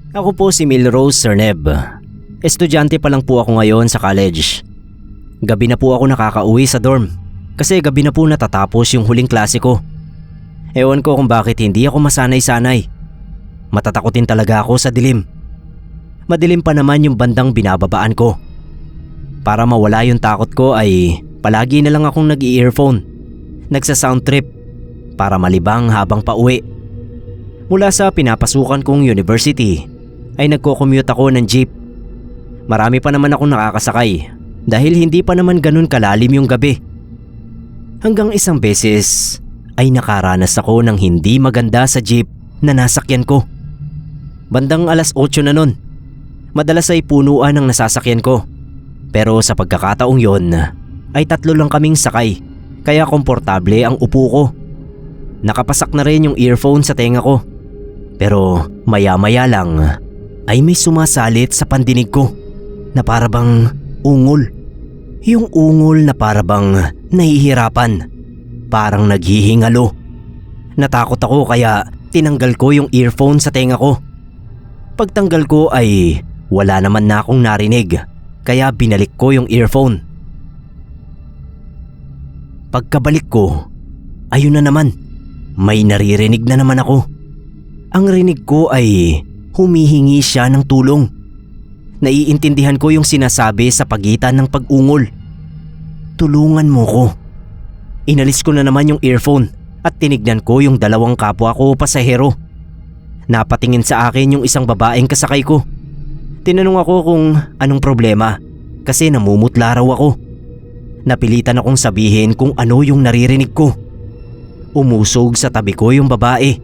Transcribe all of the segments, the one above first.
Ako po si Milrose Cerneb. Estudyante pa lang po ako ngayon sa college. Gabi na po ako nakakauwi sa dorm kasi gabi na po natatapos yung huling klase ko. Ewan ko kung bakit hindi ako masanay-sanay. Matatakotin talaga ako sa dilim. Madilim pa naman yung bandang binababaan ko. Para mawala yung takot ko ay palagi na lang akong nag-i-earphone. Nagsa-sound trip para malibang habang pauwi. Mula sa pinapasukan kong university ay nagko-commute ako ng jeep. Marami pa naman akong nakakasakay dahil hindi pa naman ganun kalalim yung gabi. Hanggang isang beses ay nakaranas ako ng hindi maganda sa jeep na nasakyan ko. Bandang 8:00 na nun. Madalas ay punuan ang nasasakyan ko. Pero sa pagkakataong yon ay 3 lang kaming sakay kaya komportable ang upo ko. Nakapasak na rin yung earphone sa tenga ko. Pero maya-maya lang ay may sumasalit sa pandinig ko na parabang ungol. Yung ungol na parabang nahihirapan. Parang naghihingalo. Natakot ako kaya tinanggal ko yung earphone sa tenga ko. Pagtanggal ko ay wala naman na akong narinig kaya binalik ko yung earphone. Pagkabalik ko, ayun na naman. May naririnig na naman ako. Ang rinig ko ay humihingi siya ng tulong. Naiintindihan ko yung sinasabi sa pagitan ng pag-ungol. Tulungan mo ko. Inalis ko na naman yung earphone at tinignan ko yung 2 kapwa ko pasahero. Napatingin sa akin yung isang babaeng kasakay ko. Tinanong ako kung anong problema kasi namumutla raw ako. Napilitan akong sabihin kung ano yung naririnig ko. Umusog sa tabi ko yung babae.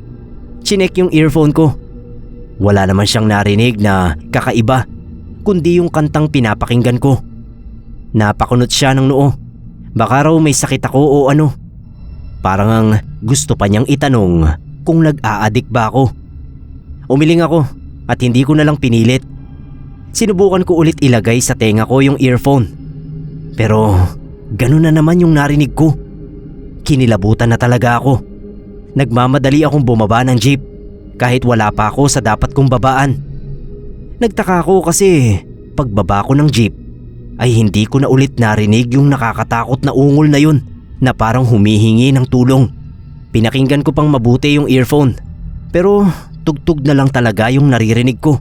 Chinek yung earphone ko. Wala naman siyang narinig na kakaiba kundi yung kantang pinapakinggan ko. Napakunot siya ng noo. Baka raw may sakit ako o ano. Parang ang gusto pa niyang itanong kung nag-a-addict ba ako. Umiling ako at hindi ko na lang pinilit. Sinubukan ko ulit ilagay sa tenga ko yung earphone. Pero ganun na naman yung narinig ko. Kinilabutan na talaga ako. Nagmamadali akong bumaba ng jeep kahit wala pa ako sa dapat kong babaan. Nagtaka ako kasi pagbaba ko ng jeep ay hindi ko na ulit narinig yung nakakatakot na ungol na yun na parang humihingi ng tulong. Pinakinggan ko pang mabuti yung earphone pero tugtog na lang talaga yung naririnig ko.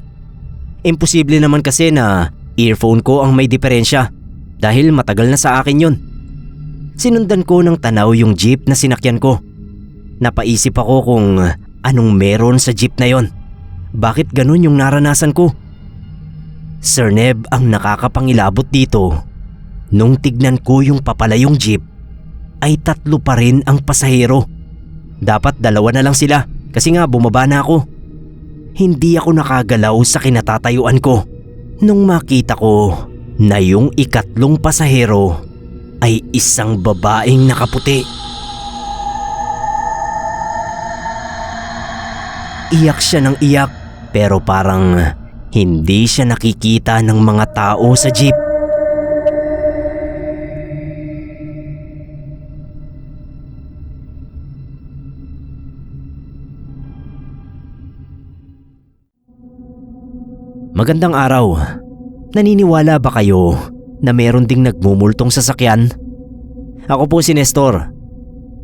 Imposible naman kasi na earphone ko ang may diferensya dahil matagal na sa akin yun. Sinundan ko ng tanaw yung jeep na sinakyan ko. Napaisip ako kung anong meron sa jeep na yon. Bakit ganun yung naranasan ko? Cerneb ang nakakapangilabot dito. Nung tignan ko yung papalayong jeep ay 3 pa rin ang pasahero. Dapat 2 na lang sila kasi nga bumaba na ako. Hindi ako nakagalaw sa kinatatayuan ko nung makita ko na yung 3 pasahero ay isang babaeng nakaputi. Iyak siya ng iyak pero parang hindi siya nakikita ng mga tao sa jeep. Magandang araw. Naniniwala ba kayo na meron ding nagmumultong sasakyan? Ako po si Nestor.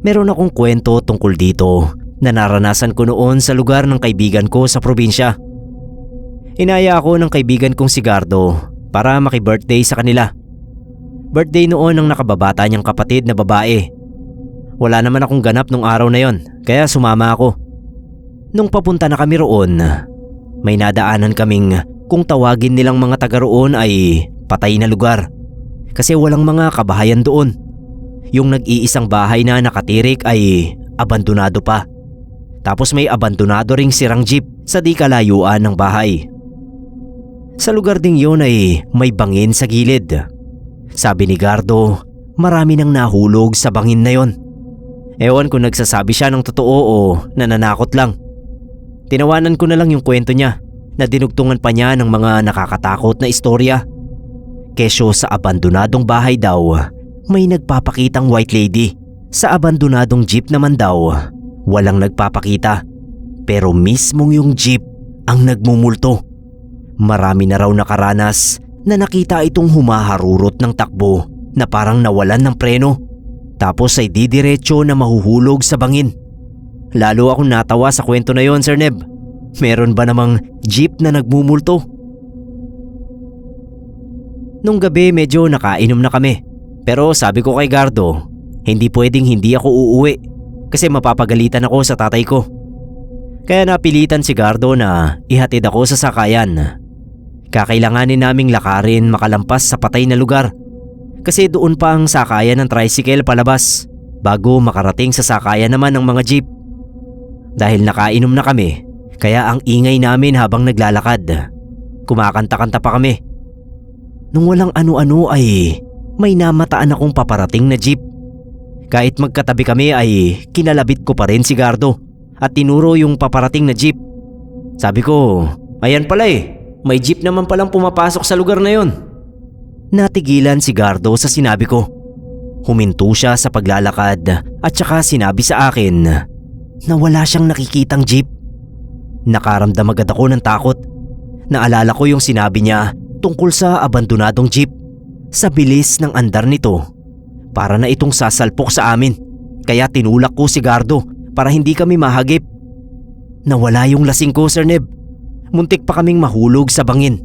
Meron akong kwento tungkol dito na naranasan ko noon sa lugar ng kaibigan ko sa probinsya. Inaya ako ng kaibigan kong si Gardo para maki-birthday sa kanila. Birthday noon ng nakababata niyang kapatid na babae. Wala naman akong ganap nung araw na yon kaya sumama ako. Nung papunta na kami roon, may nadaanan kaming kung tawagin nilang mga taga roon ay patay na lugar kasi walang mga kabahayan doon. Yung nag-iisang bahay na nakatirik ay abandonado pa. Tapos may abandonado ring sirang jeep sa di kalayuan ng bahay. Sa lugar ding yun ay may bangin sa gilid. Sabi ni Gardo, marami nang nahulog sa bangin na yon. Ewan kung nagsasabi siya ng totoo o nananakot lang. Tinawanan ko na lang yung kwento niya na dinugtungan pa niya ng mga nakakatakot na istorya. Kesyo sa abandonadong bahay daw, may nagpapakitang white lady. Sa abandonadong jeep naman daw, walang nagpapakita. Pero mismong yung jeep ang nagmumulto. Marami na raw nakaranas na nakita itong humaharurot ng takbo na parang nawalan ng preno tapos ay didiretso na mahuhulog sa bangin. Lalo akong natawa sa kwento na yon, Sir Neb. Meron ba namang jeep na nagmumulto? Nung gabi medyo nakainom na kami. Pero sabi ko kay Gardo, hindi pwedeng hindi ako uuwi kasi mapapagalitan ako sa tatay ko. Kaya napilitan si Gardo na ihatid ako sa sakayan. Kakailanganin naming lakarin makalampas sa patay na lugar kasi doon pa ang sakayan ng tricycle palabas bago makarating sa sakayan naman ng mga jeep. Dahil nakainom na kami, kaya ang ingay namin habang naglalakad. Kumakanta-kanta pa kami. Nung walang ano-ano ay may namataan akong paparating na jeep. Kahit magkatabi kami ay kinalabit ko pa rin si Gardo at tinuro yung paparating na jeep. Sabi ko, ayan pala may jeep naman palang pumapasok sa lugar na yon. Natigilan si Gardo sa sinabi ko. Huminto siya sa paglalakad at saka sinabi sa akin na wala siyang nakikitang jeep. Nakaramdam agad ako ng takot. Naalala ko yung sinabi niya tungkol sa abandonadong jeep. Sa bilis ng andar nito, para na itong sasalpok sa amin. Kaya tinulak ko si Gardo para hindi kami mahagip. Nawala yung lasing ko, Sir Neb. Muntik pa kaming mahulog sa bangin.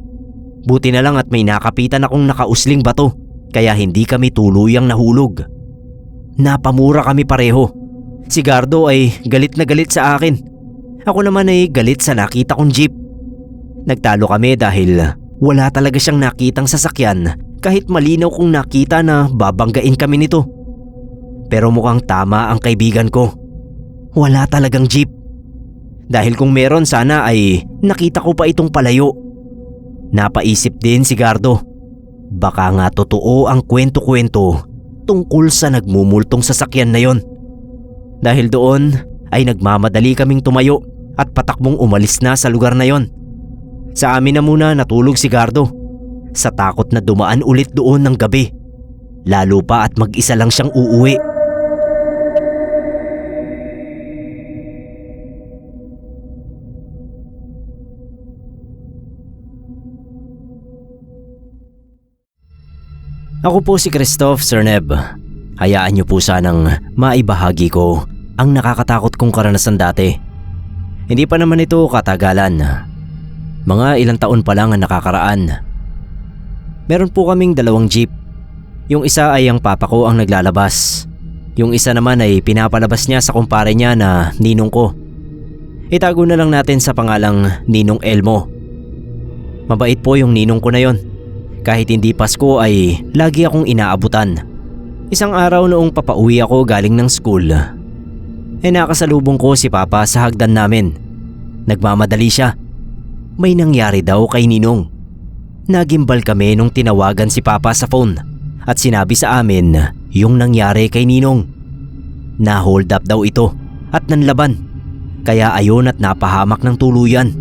Buti na lang at may nakapitan akong nakausling bato kaya hindi kami tuluyang nahulog. Napamura kami pareho. Si Gardo ay galit na galit sa akin. Ako naman ay galit sa nakita kong jeep. Nagtalo kami dahil wala talaga siyang nakitang sasakyan kahit malinaw kong nakita na babanggain kami nito. Pero mukhang tama ang kaibigan ko. Wala talagang jeep. Dahil kung meron sana ay nakita ko pa itong palayo. Napaisip din si Gardo. Baka nga totoo ang kwento-kwento tungkol sa nagmumultong sasakyan na yon. Dahil doon ay nagmamadali kaming tumayo at patakbong umalis na sa lugar na yon. Sa amin na muna natulog si Gardo sa takot na dumaan ulit doon ng gabi. Lalo pa at mag-isa lang siyang uuwi. Ako po si Christoph, Sir Neb. Hayaan niyo po sanang maibahagi ko ang nakakatakot kong karanasan dati. Hindi pa naman ito katagalan. Mga ilang taon pa lang ang nakakaraan. Meron po kaming 2 jeep. Yung isa ay ang papa ko ang naglalabas. Yung isa naman ay pinapalabas niya sa kumpare niya na ninong ko. Itago na lang natin sa pangalang Ninong Elmo. Mabait po yung ninong ko na yon. Kahit hindi Pasko ay lagi akong inaabutan. Isang araw noong papauwi ako galing ng school, nakasalubong ko si Papa sa hagdan namin. Nagmamadali siya. May nangyari daw kay Ninong. Nagimbal kami nung tinawagan si Papa sa phone at sinabi sa amin yung nangyari kay Ninong. Na-hold up daw ito at nanlaban. Kaya ayon at napahamak ng tuluyan.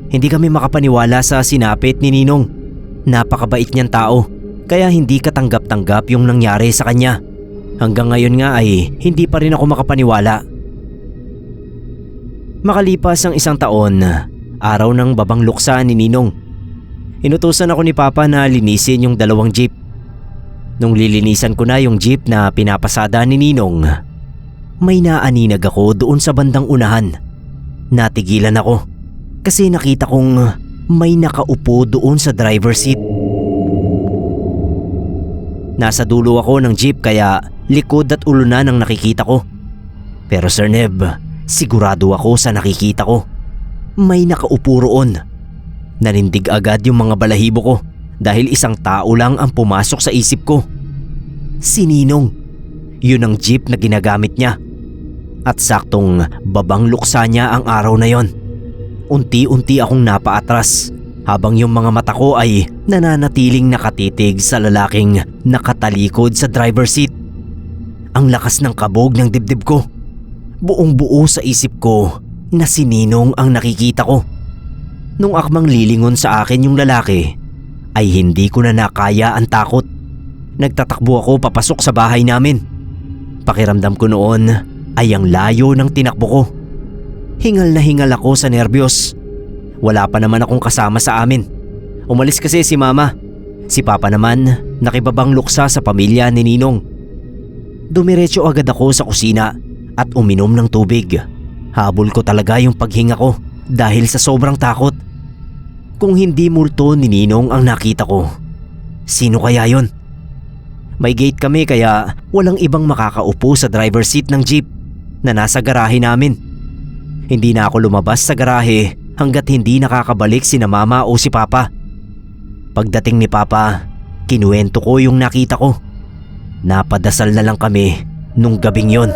Hindi kami makapaniwala sa sinapit ni Ninong. Napakabait niyang tao kaya hindi katanggap-tanggap yung nangyari sa kanya. Hanggang ngayon nga ay hindi pa rin ako makapaniwala. Makalipas ang 1 taon, araw ng babang luksa ni Ninong. Inutusan ako ni Papa na linisin yung 2 jeep. Nung lilinisan ko na yung jeep na pinapasada ni Ninong, may naaninag ako doon sa bandang unahan. Natigilan ako kasi nakita kong may nakaupo doon sa driver seat. Nasa dulo ako ng jeep kaya likod at ulo na ang nakikita ko. Pero Sir Neb, sigurado ako sa nakikita ko. May nakaupo roon. Nanindig agad yung mga balahibo ko dahil isang tao lang ang pumasok sa isip ko. Si Ninong. Yun ang jeep na ginagamit niya. At saktong babang luksa niya ang araw na yon. Unti-unti akong napaatras habang yung mga mata ko ay nananatiling nakatitig sa lalaking nakatalikod sa driver seat. Ang lakas ng kabog ng dibdib ko. Buong buo sa isip ko na si Ninong ang nakikita ko. Nung akmang lilingon sa akin yung lalaki, ay hindi ko na nakaya ang takot. Nagtatakbo ako papasok sa bahay namin. Pakiramdam ko noon ay ang layo ng tinakbo ko. Hingal na hingal ako sa nerbiyos. Wala pa naman akong kasama sa amin. Umalis kasi si mama. Si papa naman nakibabang luksa sa pamilya ni Ninong. Dumiretso agad ako sa kusina at uminom ng tubig. Habol ko talaga yung paghinga ko dahil sa sobrang takot. Kung hindi multo ni Ninong ang nakita ko, sino kaya yon? May gate kami kaya walang ibang makakaupo sa driver's seat ng jeep na nasa garahe namin. Hindi na ako lumabas sa garahe hanggat hindi nakakabalik sina mama o si papa. Pagdating ni papa, kinuwento ko yung nakita ko. Napadasal na lang kami nung gabing yon.